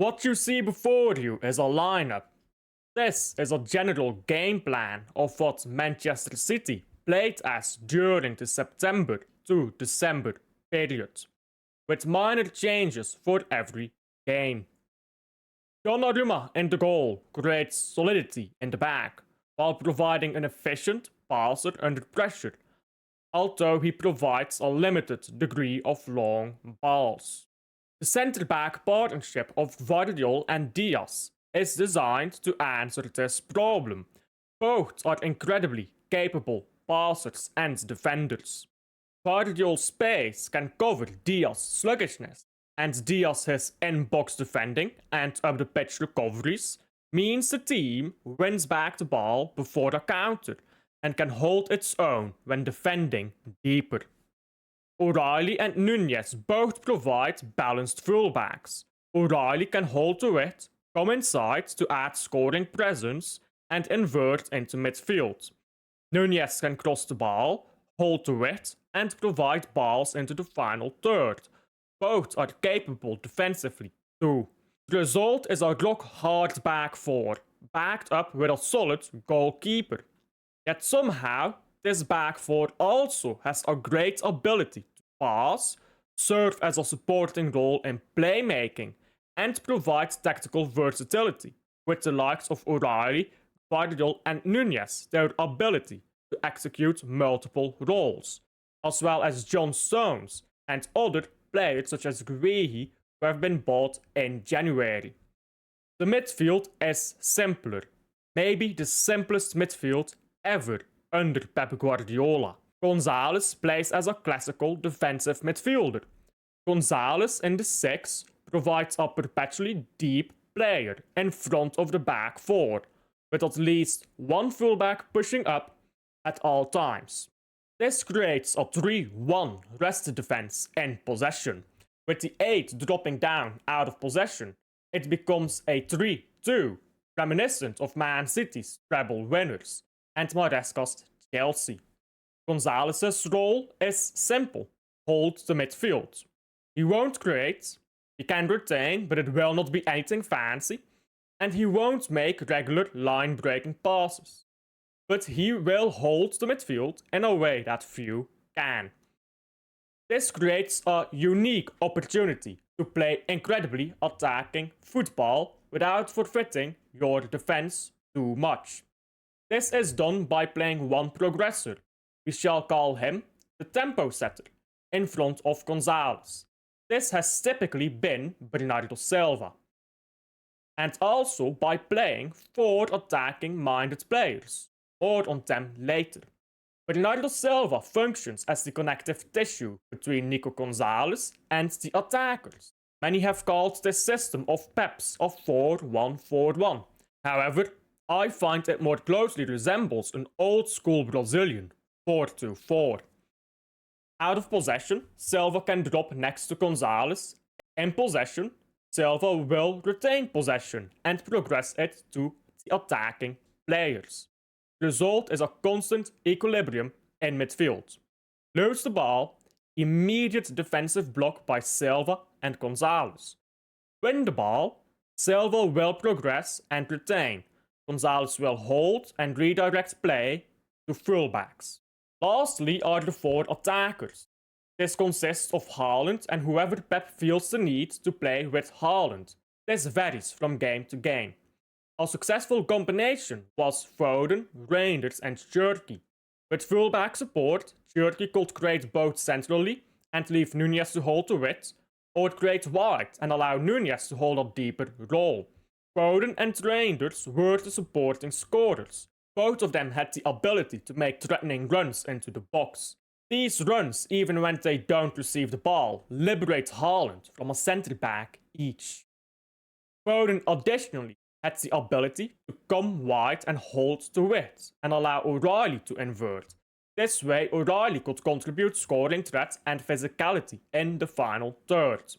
What you see before you is a lineup. This is a general game plan of what Manchester City played as during the September to December period, with minor changes for every game. Donnarumma in the goal creates solidity in the back, while providing an efficient passer under pressure, although he provides a limited degree of long balls. The centre-back partnership of Guardiola and Diaz is designed to answer this problem. Both are incredibly capable passers and defenders. Guardiola's pace can cover Diaz's sluggishness, and Diaz's in-box defending and up-the-pitch recoveries means the team wins back the ball before a counter and can hold its own when defending deeper. O'Reilly and Nunez both provide balanced fullbacks. O'Reilly can hold the width, come inside to add scoring presence, and invert into midfield. Nunez can cross the ball, hold the width, and provide balls into the final third. Both are capable defensively too. The result is a rock-hard back four, backed up with a solid goalkeeper. Yet somehow, this back four also has a great ability to pass, serve as a supporting role in playmaking, and provide tactical versatility, with the likes of O'Reilly, Guardiola and Nunez their ability to execute multiple roles, as well as John Stones and other players such as Guehi who have been bought in January. The midfield is simpler, maybe the simplest midfield ever under Pep Guardiola. Gonzalez plays as a classical defensive midfielder. Gonzalez in the 6 provides a perpetually deep player in front of the back four, with at least one fullback pushing up at all times. This creates a 3-1 rest defense in possession. With the 8 dropping down out of possession, it becomes a 3-2, reminiscent of Man City's treble winners and Maresca's Chelsea. Gonzalez's role is simple: hold the midfield. He won't create, he can retain, but it will not be anything fancy, and he won't make regular line-breaking passes. But he will hold the midfield in a way that few can. This creates a unique opportunity to play incredibly attacking football without forfeiting your defense too much. This is done by playing one progressor, we shall call him the tempo setter, in front of Gonzalez. This has typically been Bernardo Silva. And also by playing 4 attacking-minded players, more on them later. Bernardo Silva functions as the connective tissue between Nico Gonzalez and the attackers. Many have called this system of Pep's a 4-1-4-1. However, I find it more closely resembles an old-school Brazilian 4-2-4. Out of possession, Silva can drop next to Gonzalez. In possession, Silva will retain possession and progress it to the attacking players. The result is a constant equilibrium in midfield. Lose the ball, immediate defensive block by Silva and Gonzalez. Win the ball, Silva will progress and retain. Gonzalez will hold and redirect play to fullbacks. Lastly are the 4 attackers. This consists of Haaland and whoever Pep feels the need to play with Haaland. This varies from game to game. A successful combination was Foden, Reinders and Cherki. With fullback support, Cherki could create both centrally and leave Nunez to hold the width, or create wide and allow Nunez to hold a deeper role. Foden and Reinders were the supporting scorers. Both of them had the ability to make threatening runs into the box. These runs, even when they don't receive the ball, liberate Haaland from a centre-back each. Foden additionally had the ability to come wide and hold the width, and allow O'Reilly to invert. This way, O'Reilly could contribute scoring threat and physicality in the final third.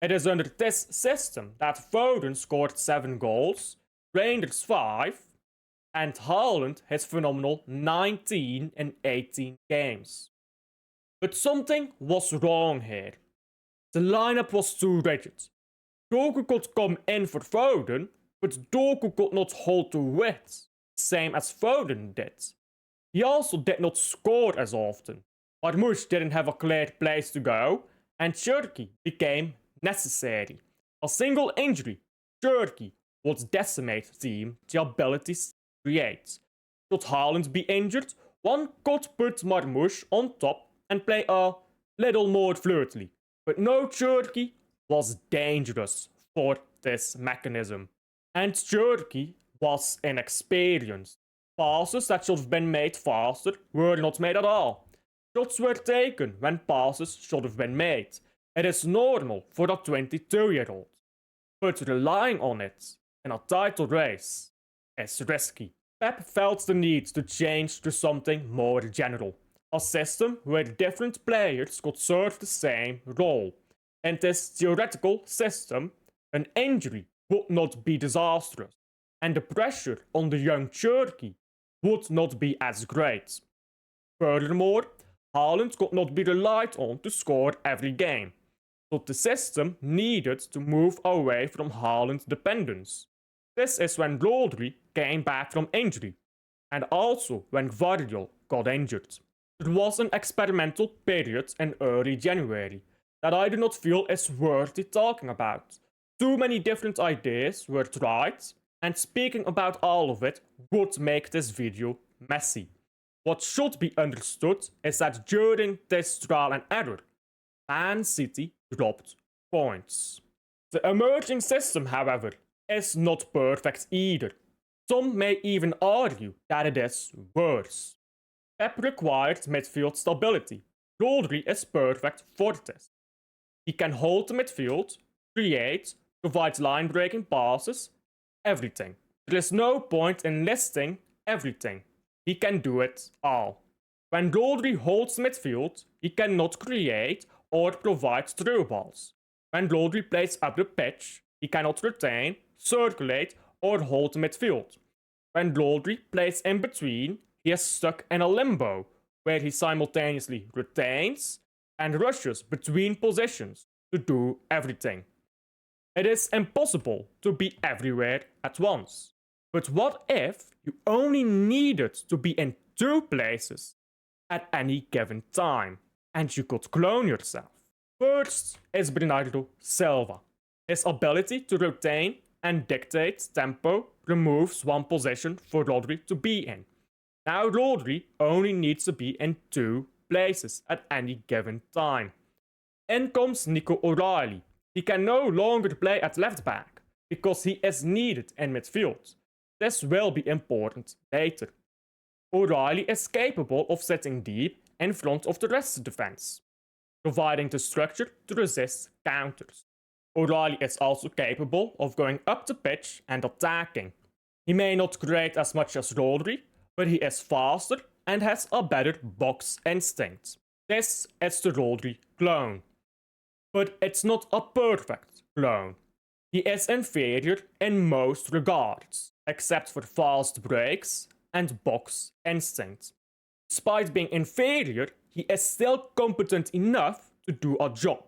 It is under this system that Foden scored 7 goals, Reinders 5, and Haaland his phenomenal 19 in 18 games. But something was wrong here. The lineup was too rigid. Doku could come in for Foden, but Doku could not hold the width, same as Foden did. He also did not score as often. Marmoush didn't have a clear place to go, and Turkey became necessary. A single injury, Turkey, would decimate the abilities to create. Should Haaland be injured, one could put Marmoush on top and play a little more fluidly. But no, Turkey was dangerous for this mechanism. And Turkey was inexperienced. Passes that should have been made faster were not made at all. Shots were taken when passes should have been made. It is normal for a 22-year-old. But relying on it in a title race is risky. Pep felt the need to change to something more general. A system where different players could serve the same role. In this theoretical system, an injury would not be disastrous, and the pressure on the young Turkey would not be as great. Furthermore, Haaland could not be relied on to score every game, so the system needed to move away from Haaland dependence. This is when Rodri came back from injury, and also when Guardiola got injured. It was an experimental period in early January that I do not feel is worthy talking about. Too many different ideas were tried, and speaking about all of it would make this video messy. What should be understood is that during this trial and error, Man City dropped points. The emerging system, however, is not perfect either. Some may even argue that it is worse. Pep required midfield stability. Rodri is perfect for this. He can hold the midfield, create, provide line-breaking passes, everything. There is no point in listing everything. He can do it all. When Rodri holds midfield, he cannot create or provide through balls. When Rodri plays up the pitch, he cannot retain, circulate, or hold midfield. When Rodri plays in between, he is stuck in a limbo, where he simultaneously retains and rushes between positions to do everything. It is impossible to be everywhere at once. But what if you only needed to be in two places at any given time, and you could clone yourself? First is Bernardo Silva. His ability to retain and dictate tempo removes one position for Rodri to be in. Now Rodri only needs to be in two places at any given time. In comes Nico O'Reilly. He can no longer play at left back because he is needed in midfield. This will be important later. O'Reilly is capable of sitting deep in front of the rest of the defense, providing the structure to resist counters. O'Reilly is also capable of going up the pitch and attacking. He may not create as much as Rodri, but he is faster and has a better box instinct. This is the Rodri clone. But it's not a perfect clone. He is inferior in most regards, except for fast breaks and box instinct. Despite being inferior, he is still competent enough to do a job.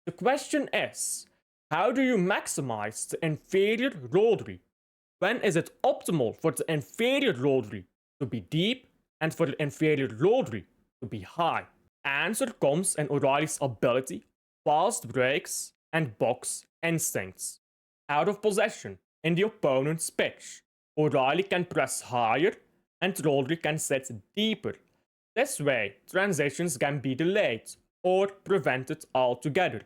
The question is, how do you maximize the inferior Rodri? When is it optimal for the inferior Rodri to be deep and for the inferior Rodri to be high? Answer comes in O'Reilly's ability, fast breaks, and box instincts. Out of possession in the opponent's pitch, O'Reilly can press higher and Rodri can sit deeper. This way, transitions can be delayed or prevented altogether.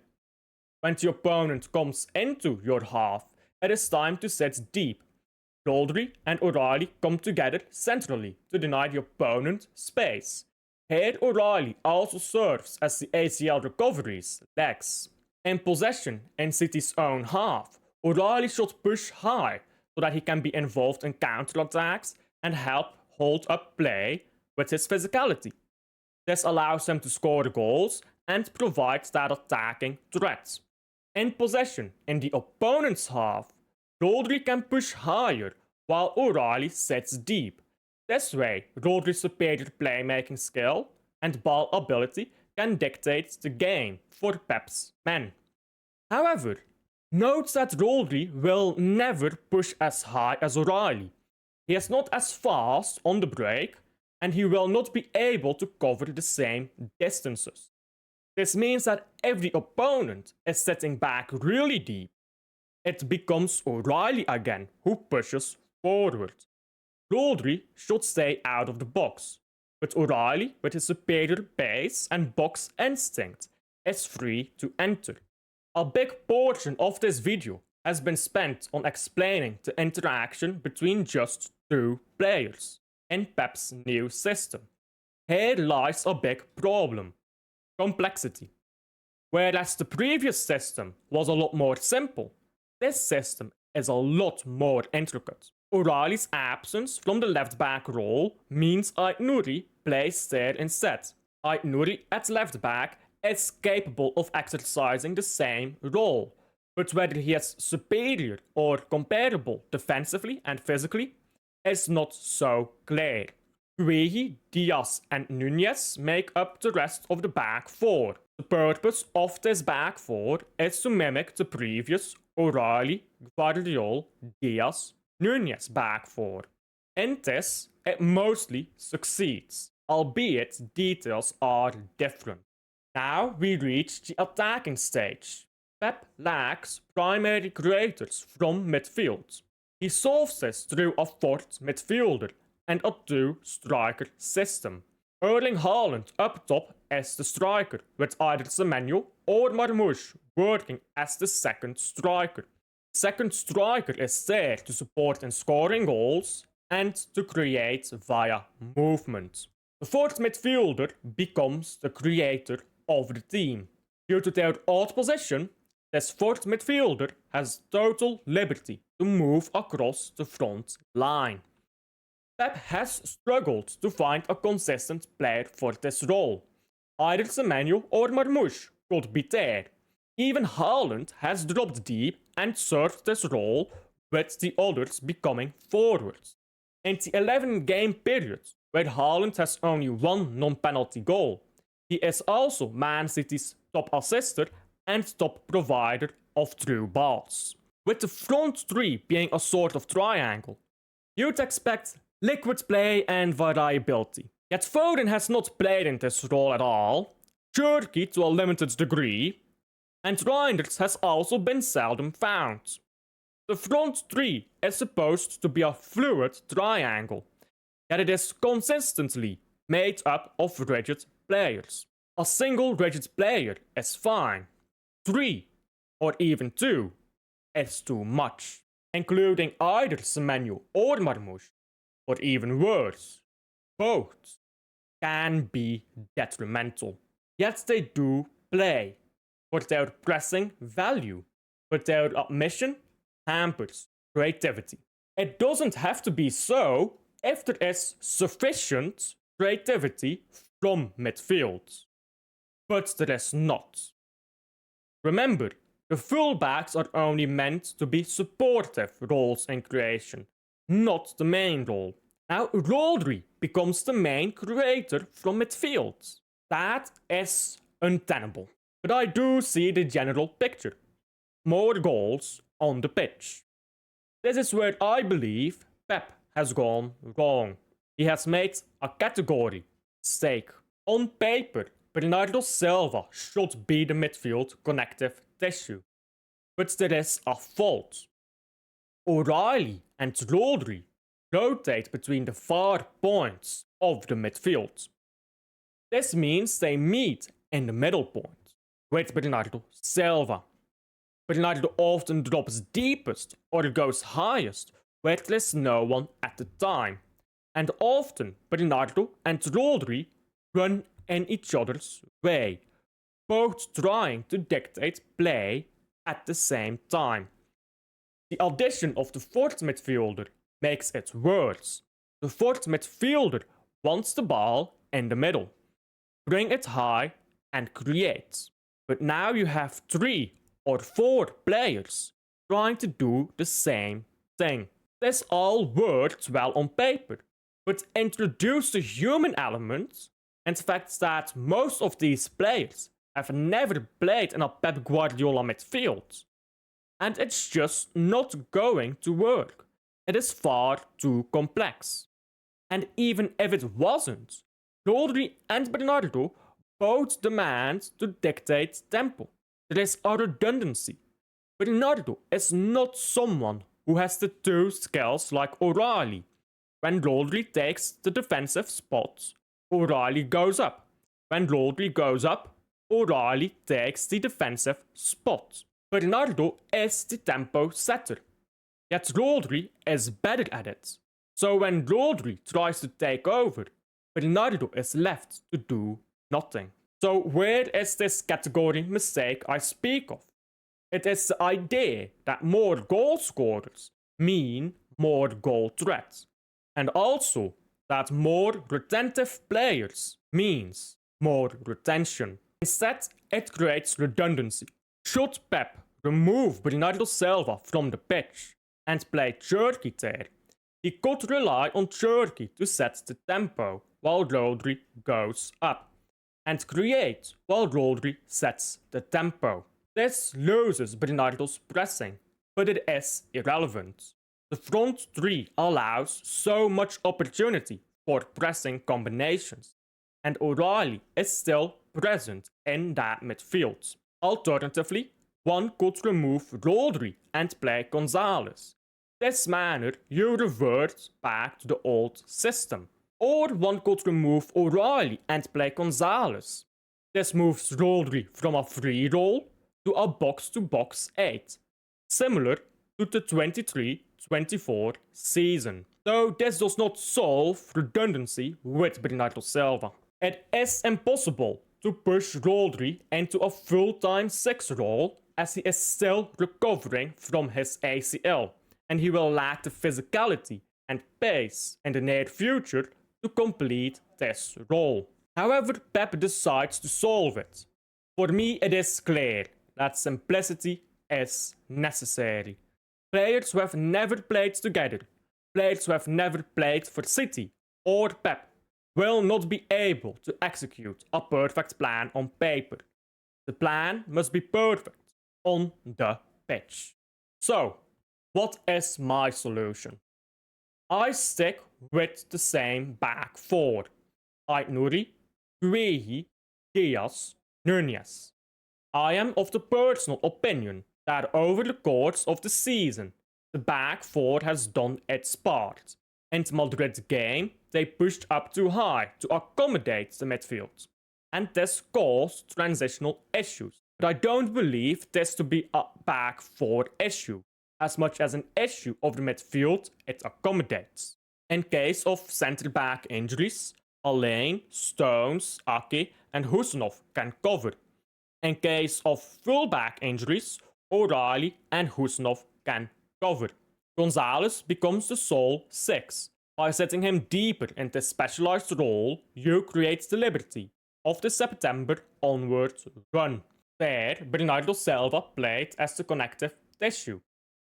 When the opponent comes into your half, it is time to sit deep. Rodri and O'Reilly come together centrally to deny the opponent space. Here O'Reilly also serves as the ACL recovery's legs. In possession in City's own half, O'Reilly should push high so that he can be involved in counterattacks and help hold up play with his physicality. This allows him to score goals and provide that attacking threat. In possession in the opponent's half, Rodri can push higher while O'Reilly sits deep. This way, Rodri's superior playmaking skill and ball ability can dictate the game for Pep's men. However, Note that Rodri will never push as high as O'Reilly. He is not as fast on the break, and he will not be able to cover the same distances. This means that if the opponent is sitting back really deep, it becomes O'Reilly again who pushes forward. Rodri should stay out of the box, but O'Reilly, with his superior pace and box instinct, is free to enter. A big portion of this video has been spent on explaining the interaction between just two players in Pep's new system. Here lies a big problem: complexity. Whereas the previous system was a lot more simple, this system is a lot more intricate. O'Reilly's absence from the left back role means Aït-Nouri plays there instead. Aït-Nouri at left back is capable of exercising the same role, but whether he is superior or comparable defensively and physically is not so clear. Guehi, Diaz and Nunez make up the rest of the back four. The purpose of this back four is to mimic the previous O'Reilly, Guardiola, Diaz, Nunez back four. In this, it mostly succeeds, albeit details are different. Now we reach the attacking stage. Pep lacks primary creators from midfield. He solves this through a fourth midfielder and a two-striker system. Erling Haaland up top as the striker, with either Semenyo or Marmoush working as the second striker. The second striker is there to support in scoring goals and to create via movement. The fourth midfielder becomes the creator of the team. Due to their odd position, this fourth midfielder has total liberty to move across the front line. Pep has struggled to find a consistent player for this role. Either Semenyo or Marmoush could be there. Even Haaland has dropped deep and served this role, with the others becoming forwards. In the 11-game period, where Haaland has only one non-penalty goal, he is also Man City's top assister and top provider of through balls. With the front three being a sort of triangle, you'd expect liquid play and variability. Yet Foden has not played in this role at all, Cherki to a limited degree, and Reinders has also been seldom found. The front three is supposed to be a fluid triangle, yet it is consistently made up of rigid players. A single rigid player is fine. 3, or even 2, is too much, including either Semenyo or Marmoush, or even worse, both, can be detrimental. Yet they do play, for their pressing value, but their admission hampers creativity. It doesn't have to be so if there is sufficient creativity from midfield, but there is not. Remember, the fullbacks are only meant to be supportive roles in creation, not the main role. Now Rodri becomes the main creator from midfield. That is untenable. But I do see the general picture. More goals on the pitch. This is where I believe Pep has gone wrong. He has made a category mistake. On paper, Bernardo Silva should be the midfield connective tissue. But there is a fault. O'Reilly and Rodri rotate between the far points of the midfield. This means they meet in the middle point with Bernardo Silva. Bernardo often drops deepest or goes highest where there is no one at the time, and often Bernardo and Rodri run in each other's way, both trying to dictate play at the same time. The addition of the fourth midfielder makes it worse. The fourth midfielder wants the ball in the middle, bring it high and create. But now you have 3 or 4 players trying to do the same thing. This all works well on paper, but introduce the human element and the fact that most of these players have never played in a Pep Guardiola midfield, and it's just not going to work. It is far too complex. And even if it wasn't, Rodri and Bernardo both demand to dictate tempo. There is a redundancy. Bernardo is not someone who has the two skills like O'Reilly. When Rodri takes the defensive spot, O'Reilly goes up. When Rodri goes up, O'Reilly takes the defensive spot. Bernardo is the tempo setter, yet Rodri is better at it. So when Rodri tries to take over, Bernardo is left to do nothing. So where is this category mistake I speak of? It is the idea that more goal scorers mean more goal threats, and also that more retentive players means more retention. Instead, it creates redundancy. Should Pep remove Bernardo Silva from the pitch and play Cherki there, he could rely on Cherki to set the tempo while Rodri goes up, and create while Rodri sets the tempo. This loses Bernardo's pressing, but it is irrelevant. The front three allows so much opportunity for pressing combinations, and O'Reilly is still present in that midfield. Alternatively, one could remove Rodri and play Gonzalez. This manner you revert back to the old system. Or one could remove O'Reilly and play Gonzalez. This moves Rodri from a free role to a box-to-box 8, similar to the 23-24 season. Though this does not solve redundancy with Bernardo Silva. It is impossible to push Rodri into a full-time 6 role as he is still recovering from his ACL, and he will lack the physicality and pace in the near future to complete this role. However, Pep decides to solve it. For me, it is clear that simplicity is necessary. Players who have never played together, players who have never played for City or Pep, will not be able to execute a perfect plan on paper. The plan must be perfect on the pitch. So, what is my solution? I stick with the same back four. Aït-Nouri, Guehi, Diaz, Nunez. I am of the personal opinion that over the course of the season, the back four has done its part. In Madrid's game, they pushed up too high to accommodate the midfield, and this caused transitional issues. But I don't believe this to be a back four issue, as much as an issue of the midfield it accommodates. In case of centre-back injuries, Alain, Stones, Ake and Husanov can cover. In case of full-back injuries, O'Reilly and Husanov can cover. Gonzalez becomes the sole 6. By setting him deeper in this specialized role, you create the liberty of the September onward run. There, Bernardo Silva played as the connective tissue.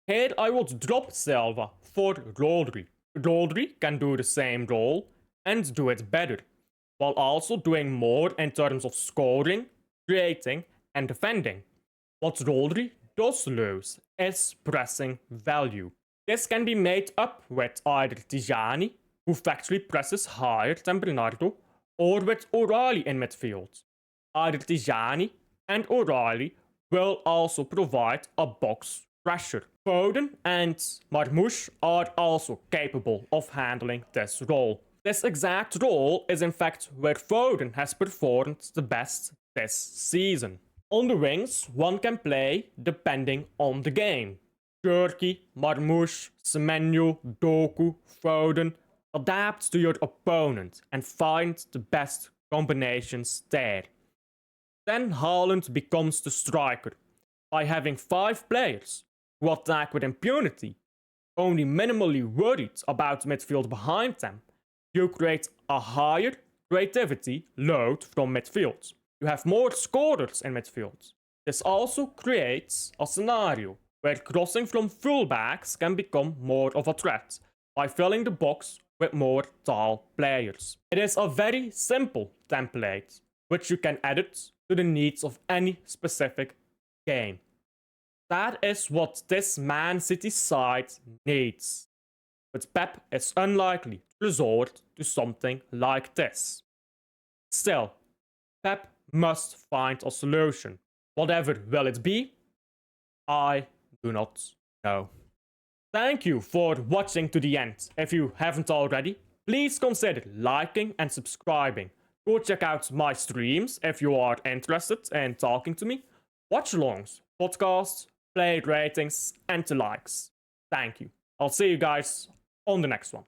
Here I would drop Silva for Rodri. Rodri can do the same role and do it better, while also doing more in terms of scoring, creating and defending. What Rodri does lose is pressing value. This can be made up with either Tijani, who factually presses higher than Bernardo, or with O'Reilly in midfield. Either Tijani and O'Reilly will also provide a box pressure. Foden and Marmoush are also capable of handling this role. This exact role is in fact where Foden has performed the best this season. On the wings, one can play depending on the game. Cherki, Marmoush, Semenyo, Doku, Foden. Adapt to your opponent and find the best combinations there. Then Haaland becomes the striker. By having 5 players who attack with impunity, only minimally worried about the midfield behind them, you create a higher creativity load from midfield. You have more scorers in midfield. This also creates a scenario where crossing from fullbacks can become more of a threat by filling the box with more tall players. It is a very simple template, which you can edit to the needs of any specific game. That is what this Man City side needs. But Pep is unlikely to resort to something like this. Still, Pep must find a solution. Whatever will it be? I do not know. Thank you for watching to the end. If you haven't already, please consider liking and subscribing. Go check out my streams if you are interested in talking to me. Watch-alongs, podcasts, play ratings, and the likes. Thank you. I'll see you guys on the next one.